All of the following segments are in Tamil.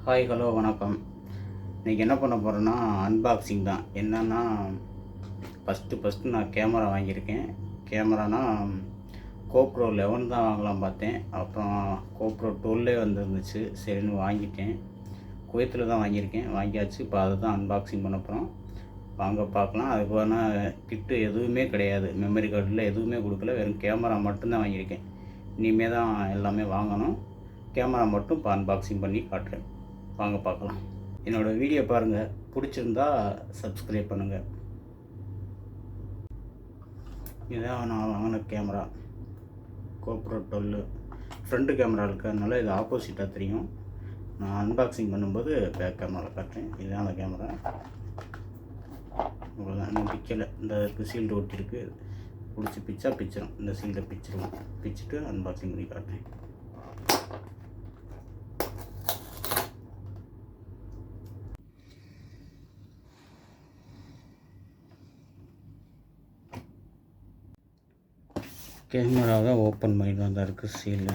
ஹாய் ஹலோ வணக்கம். இன்றைக்கி என்ன பண்ண போகிறேன்னா அன்பாக்சிங் தான். என்னென்னா ஃபஸ்ட்டு நான் கேமரா வாங்கியிருக்கேன். கேமரானா கோப்ரோ 11 தான் வாங்கலாம் பார்த்தேன். அப்புறம் கோப்ரோ 12 வந்துருந்துச்சு. சரின்னு வாங்கிட்டேன். குவைத்தில் தான் வாங்கியிருக்கேன். வாங்கியாச்சு. இப்போ அதை தான் அன்பாக்சிங் பண்ண போகிறோம். வாங்க பார்க்கலாம். அதுக்கான கிட்டு எதுவுமே கிடையாது. மெமரி கார்டில் எதுவுமே கொடுக்கல. வெறும் கேமரா மட்டும்தான் வாங்கியிருக்கேன். இனிமேல் தான் எல்லாமே வாங்கணும். கேமரா மட்டும் இப்போ அன்பாக்சிங் பண்ணி காட்டுறேன். வாங்க பார்க்கலாம். என்னோடய வீடியோ பாருங்கள். பிடிச்சிருந்தா சப்ஸ்கிரைப் பண்ணுங்கள். இதுதான் நான் வாங்கின கேமரா கோப்ரோ 12. ஃப்ரண்ட் கேமரா இருக்கிறதுனால இது ஆப்போசிட்டாக தெரியும். நான் அன்பாக்சிங் பண்ணும்போது பேக் கேமரா காட்டுறேன். இதுதான் அந்த கேமரா. இவ்வளோதான். இன்னும் பிக்கலை. இந்த சீல்டு ஒட்டிருக்கு. பிடிச்சி பிச்சிடும். இந்த சீல்டை பிச்சுட்டு அன்பாக்சிங் பண்ணி காட்டுறேன். கேமராவை ஓப்பன் பண்ணி தான் இருக்குது சீலு.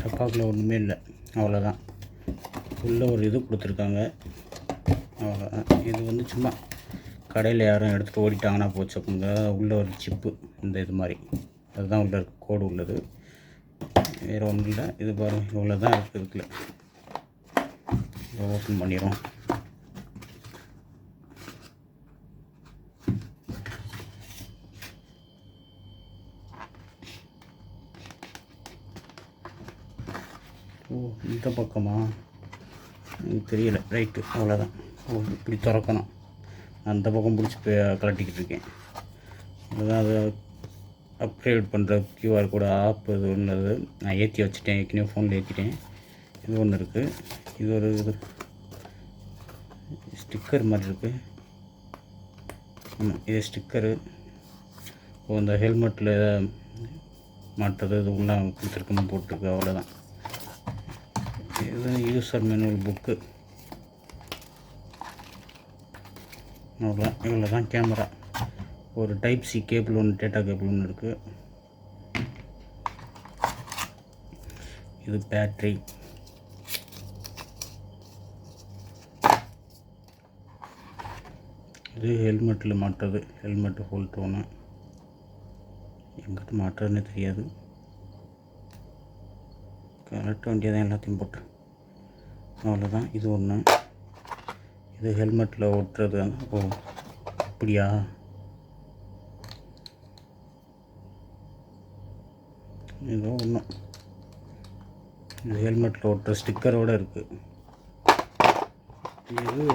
டப்பாக்கில் ஒன்றுமே இல்லை. அவ்வளோதான். உள்ளே ஒரு இது கொடுத்துருக்காங்க. அவ்வளோதான். இது வந்து சும்மா கடையில் யாரும் எடுத்துகிட்டு ஓடிட்டாங்கன்னா போச்சு அப்படிங்க. உள்ளே ஒரு சிப்பு இந்த இது மாதிரி அதுதான் உள்ள கோடு உள்ளது. வேறு ஒன்றும் இல்லை. இது பாருங்கள். இவ்வளோ தான் இருக்குதுல. ஓப்பன் பண்ணிடுவோம். ஓ, இந்த பக்கமா எனக்கு தெரியல. ரைட்டு, அவ்வளோதான். ஓ, இப்படி திறக்கணும். அந்த பக்கம் பிடிச்சி கலட்டிக்கிட்டு இருக்கேன். அதுதான் அது அப்கிரேட் பண்ணுற QR கோடு ஆப் இது ஒன்று. நான் ஏற்றி வச்சுட்டேன். ஏற்கனவே ஃபோனில் ஏற்றிட்டேன். இது ஒன்று இருக்குது. இது ஒரு இது ஸ்டிக்கர் மாதிரி இருக்குது. ஆமாம், இது ஸ்டிக்கரு. இப்போ இந்த ஹெல்மெட்டில் மாட்டுறது இது உள்ளே கொடுத்துருக்குன்னு போட்டிருக்கு. அவ்வளோதான். இது யூசர் மேனுவல் புக்கு. அவ்வளோதான். இவ்வளோ தான் கேமரா. ஒரு டைப் சி கேபிள் ஒன்று, டேட்டா கேபிள் ஒன்று இருக்குது. இது பேட்ரி. இது ஹெல்மெட்டில் மாட்டுறது. ஹெல்மெட்டு ஹோல்ட் ஒன்று. எங்கிட்ட மாட்டுறதுன்னு தெரியாது. கரெக்ட் வேண்டியதான் எல்லாத்தையும் போட்டு. அவ்வளோதான். இது ஒன்று. இது ஹெல்மெட்டில் ஒட்டுறது. ஓ, அப்படியா? ஏதோ ஒன்று. இது ஹெல்மெட்டில் ஒட்டுற ஸ்டிக்கரோடு இருக்குது. இது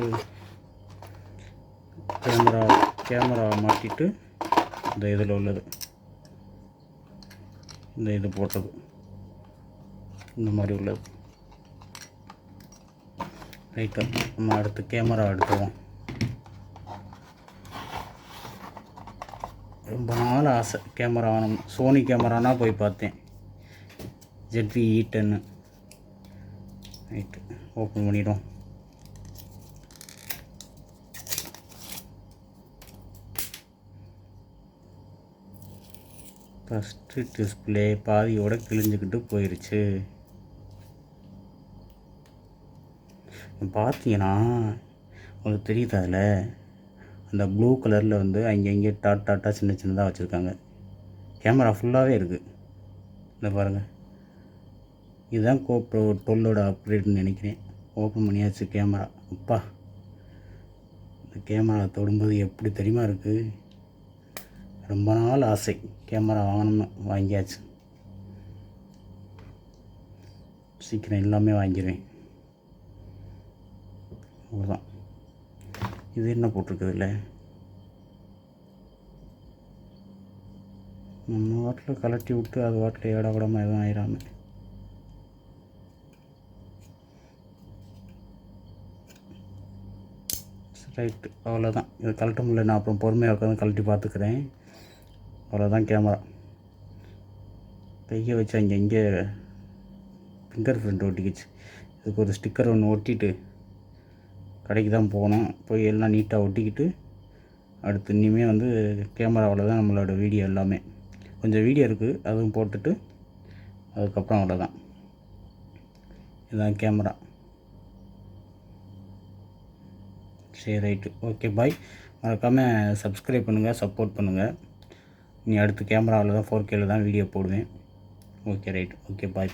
கேமரா மாட்டிட்டு இந்த இதில் உள்ளது. இந்த இது போட்டது இந்த மாதிரி உள்ளது. ரைட்டாக நம்ம அடுத்து கேமரா எடுத்துவோம். ரொம்ப நாள் ஆசை கேமரா வாங்கணும். சோனி கேமரானா போய் பார்த்தேன். ZV-E10. ரைட்டு, ஓப்பன் பண்ணிடும். ஃபஸ்ட்டு டிஸ்பிளே பாதியோடு கிழிஞ்சிக்கிட்டு போயிடுச்சு. பார்த்தீங்கன்னா உங்களுக்கு தெரியுது. அதில் அந்த ப்ளூ கலரில் வந்து அங்கங்கே டாட்டா சின்ன சின்னதாக வச்சுருக்காங்க. கேமரா ஃபுல்லாகவே இருக்குது. இந்த பாருங்கள். இதுதான் கோப்ரோ 12ஓட அப்கிரேட்னு நினைக்கிறேன். ஓப்பன் பண்ணியாச்சு கேமரா. அப்பா, இந்த கேமரா தொடும்போது எப்படி தெரியுமா இருக்குது. ரொம்ப நாள் ஆசை கேமரா வாங்கணும்னு. வாங்கியாச்சு. சீக்கிரம் எல்லாமே வாங்கிடுவேன். அவ்வளோதான். இது என்ன போட்டிருக்குது இல்லை. நம்ம வாட்டில் கலட்டி விட்டு அது வாட்டில் ஏடா கூடமாக எதுவும் ஆயிடாமல். ரைட்டு, அவ்வளோதான். இதை கழட்ட முடியல. நான் அப்புறம் பொறுமையாக உட்காந்து கழட்டி பார்த்துக்கிறேன். அவ்வளோதான் கேமரா. கையை வச்சு அங்கே ஃபிங்கர் பிரிண்ட் ஒட்டிக்கிச்சு. இதுக்கு ஒரு ஸ்டிக்கர் ஒன்று ஒட்டிட்டு கடைக்கு தான் போகணும். போய் எல்லாம் நீட்டாக ஒட்டிக்கிட்டு அடுத்து இனிமேல் வந்து கேமராவில் தான் நம்மளோட வீடியோ எல்லாமே. கொஞ்சம் வீடியோ இருக்குது, அதுவும் போட்டுட்டு அதுக்கப்புறம் அவ்வளோதான். இதுதான் கேமரா. சரி, ரைட்டு, ஓகே, பாய். மறக்காமல் சப்ஸ்கிரைப் பண்ணுங்கள், சப்போர்ட் பண்ணுங்கள். நீ அடுத்து கேமராவில் தான் 4Kல தான் வீடியோ போடுவேன். ஓகே, ரைட், ஓகே, பாய்.